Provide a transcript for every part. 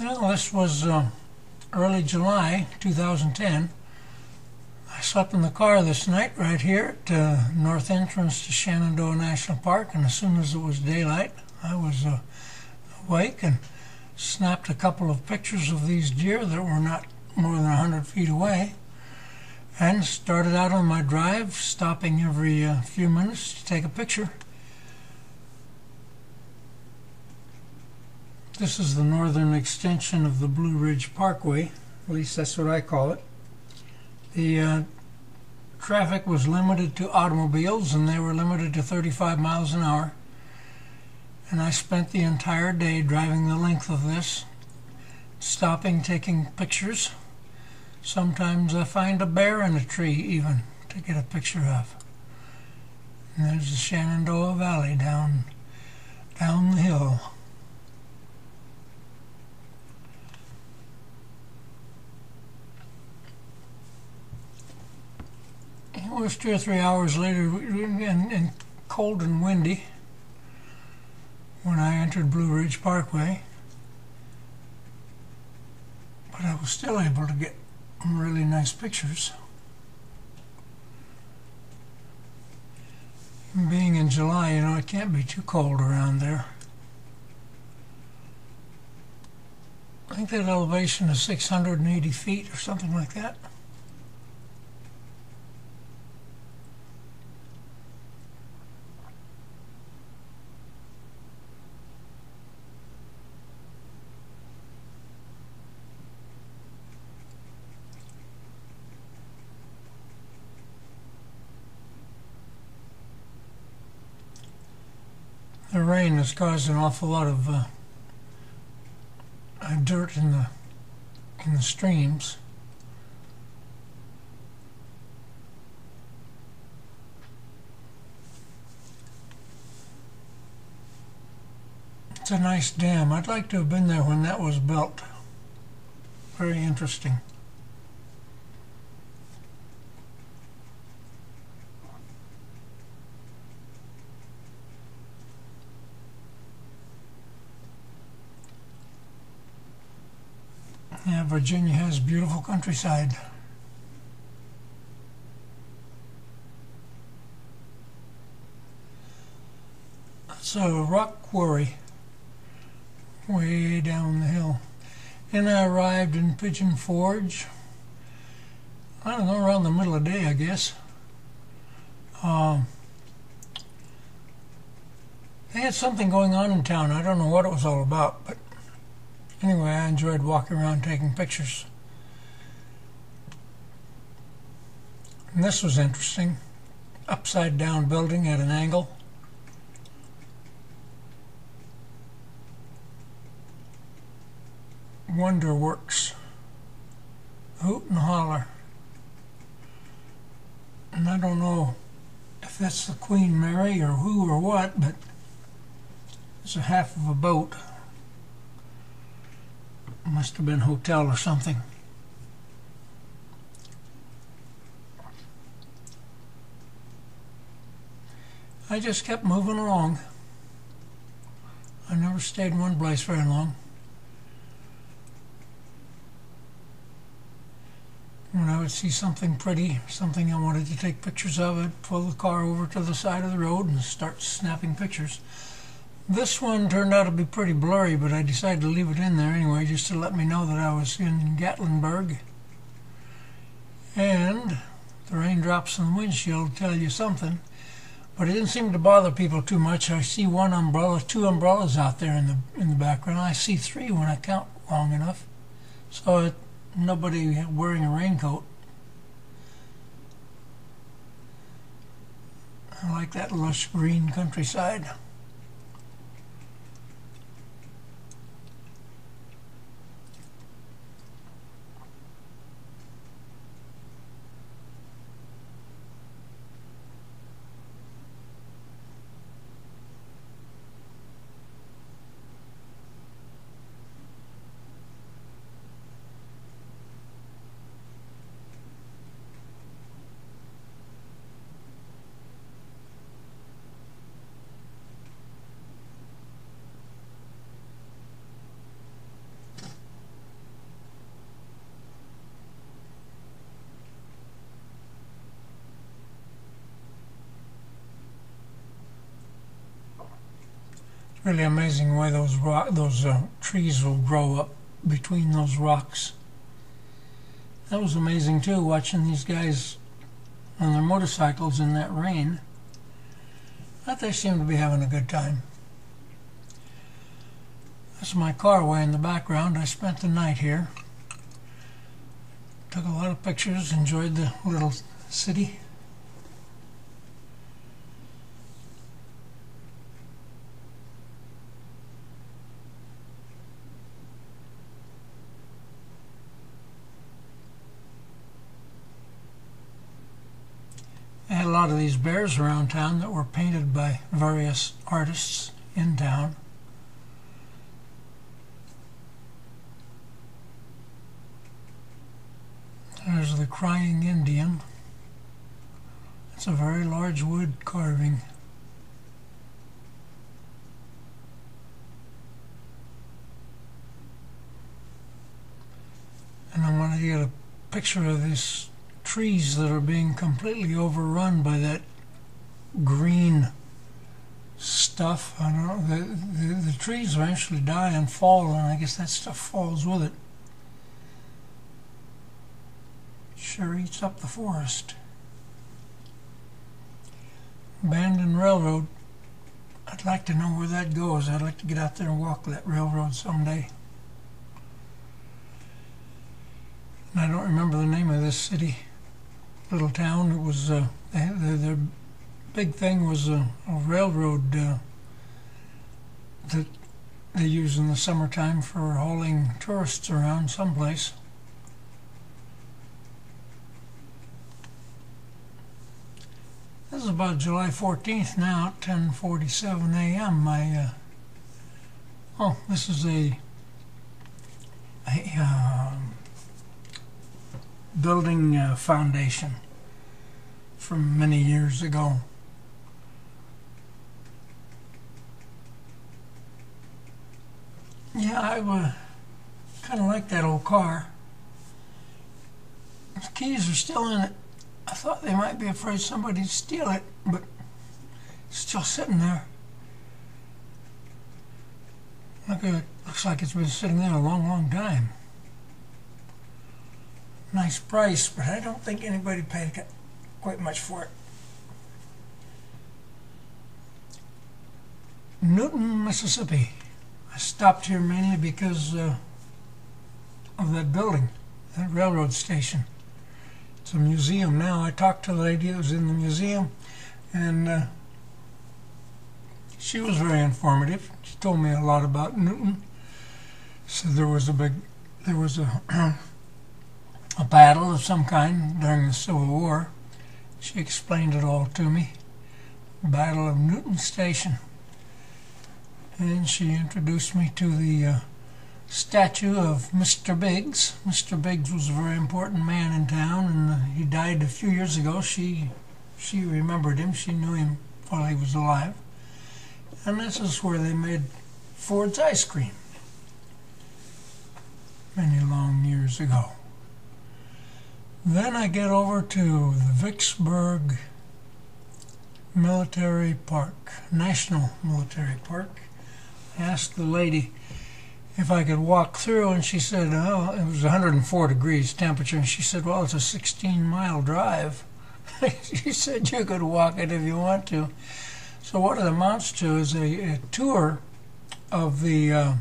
Well, this was early July 2010. I slept in the car this night right here at the north entrance to Shenandoah National Park, and as soon as it was daylight, I was awake and snapped a couple of pictures of these deer that were not more than 100 feet away, and started out on my drive, stopping every few minutes to take a picture. This is the northern extension of the Blue Ridge Parkway, at least that's what I call it. The traffic was limited to automobiles, and they were limited to 35 miles an hour. And I spent the entire day driving the length of this, stopping, taking pictures. Sometimes I find a bear in a tree even to get a picture of. And there's the Shenandoah Valley down the hill. It was 2 or 3 hours later and cold and windy when I entered Blue Ridge Parkway, but I was still able to get really nice pictures. Being in July, you know, it can't be too cold around there. I think that elevation is 680 feet or something like that. The rain has caused an awful lot of dirt in the streams. It's a nice dam. I'd like to have been there when that was built. Very interesting. Yeah, Virginia has beautiful countryside. It's a rock quarry way down the hill. And I arrived in Pigeon Forge, I don't know, around the middle of the day, I guess. They had something going on in town. I don't know what it was all about, but anyway, I enjoyed walking around taking pictures. And this was interesting. Upside down building at an angle. Wonder Works. Hoot and holler. And I don't know if that's the Queen Mary or who or what, but it's a half of a boat. Must have been a hotel or something. I just kept moving along. I never stayed in one place very long. When I would see something pretty, something I wanted to take pictures of, I'd pull the car over to the side of the road and start snapping pictures. This one turned out to be pretty blurry, but I decided to leave it in there anyway, just to let me know that I was in Gatlinburg. And the raindrops on the windshield tell you something, but it didn't seem to bother people too much. I see one umbrella, 2 umbrellas out there in the background. I see 3 when I count long enough. So nobody wearing a raincoat. I like that lush green countryside. Really amazing way those trees will grow up between those rocks. That was amazing too, watching these guys on their motorcycles in that rain. But they seem to be having a good time. That's my car way in the background. I spent the night here. Took a lot of pictures, enjoyed the little city. I had a lot of these bears around town that were painted by various artists in town. There's the crying Indian. It's a very large wood carving. And I wanted to get a picture of these trees that are being completely overrun by that green stuff. I don't know, the trees eventually die and fall, and I guess that stuff falls with it. Sure eats up the forest. Abandoned railroad. I'd like to know where that goes. I'd like to get out there and walk that railroad someday. And I don't remember the name of this city, little town. It was their big thing was a railroad that they use in the summertime for hauling tourists around someplace. This is about July 14th now, 10:47 a.m. Oh, this is a building foundation from many years ago. Yeah, I kind of like that old car. The keys are still in it. I thought they might be afraid somebody'd steal it, but it's still sitting there. Looks like it's been sitting there a long, long time. Nice price, but I don't think anybody paid quite much for it. Newton, Mississippi. I stopped here mainly because of that building, that railroad station. It's a museum now. I talked to the lady who was in the museum, and she was very informative. She told me a lot about Newton. So there was a battle of some kind during the Civil War. She explained it all to me. Battle of Newton Station. And she introduced me to the statue of Mr. Biggs. Mr. Biggs was a very important man in town, and he died a few years ago. She remembered him. She knew him while he was alive. And this is where they made Ford's ice cream many long years ago. Then I get over to the Vicksburgh Military Park, National Military Park. I asked the lady if I could walk through, and she said, oh, it was 104 degrees temperature, and she said, well, it's a 16-mile drive. She said you could walk it if you want to. So what it amounts to is a tour of the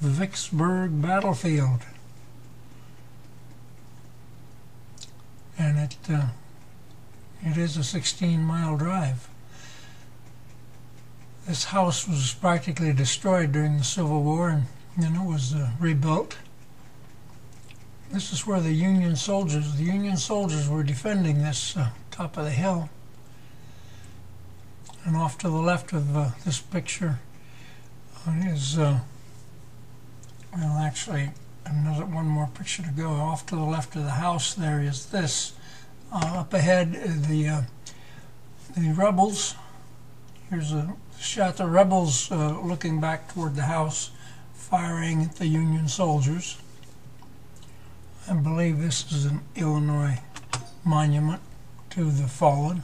Vicksburgh battlefield. And it is a 16-mile drive. This house was practically destroyed during the Civil War, and then it was rebuilt. This is where the Union soldiers were defending this top of the hill. And off to the left of this picture is, well, actually, another one more picture to go. Off to the left of the house there is this. Up ahead, the rebels. Here's a shot. The rebels looking back toward the house, firing at the Union soldiers. I believe this is an Illinois monument to the fallen.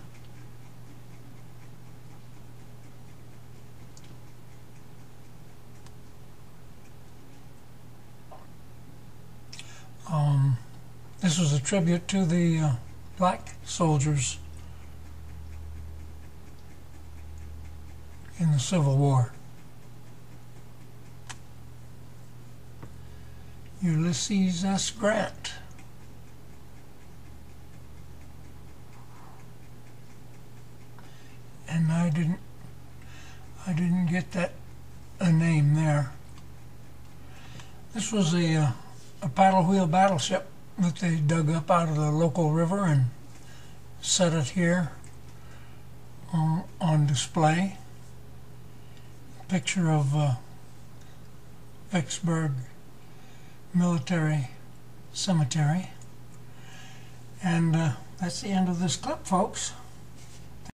This was a tribute to the black soldiers in the Civil War. Ulysses S. Grant. And I didn't get that a name there. This was a paddle wheel battleship that they dug up out of the local river and set it here on display. Picture of Vicksburgh Military Cemetery. And that's the end of this clip, folks.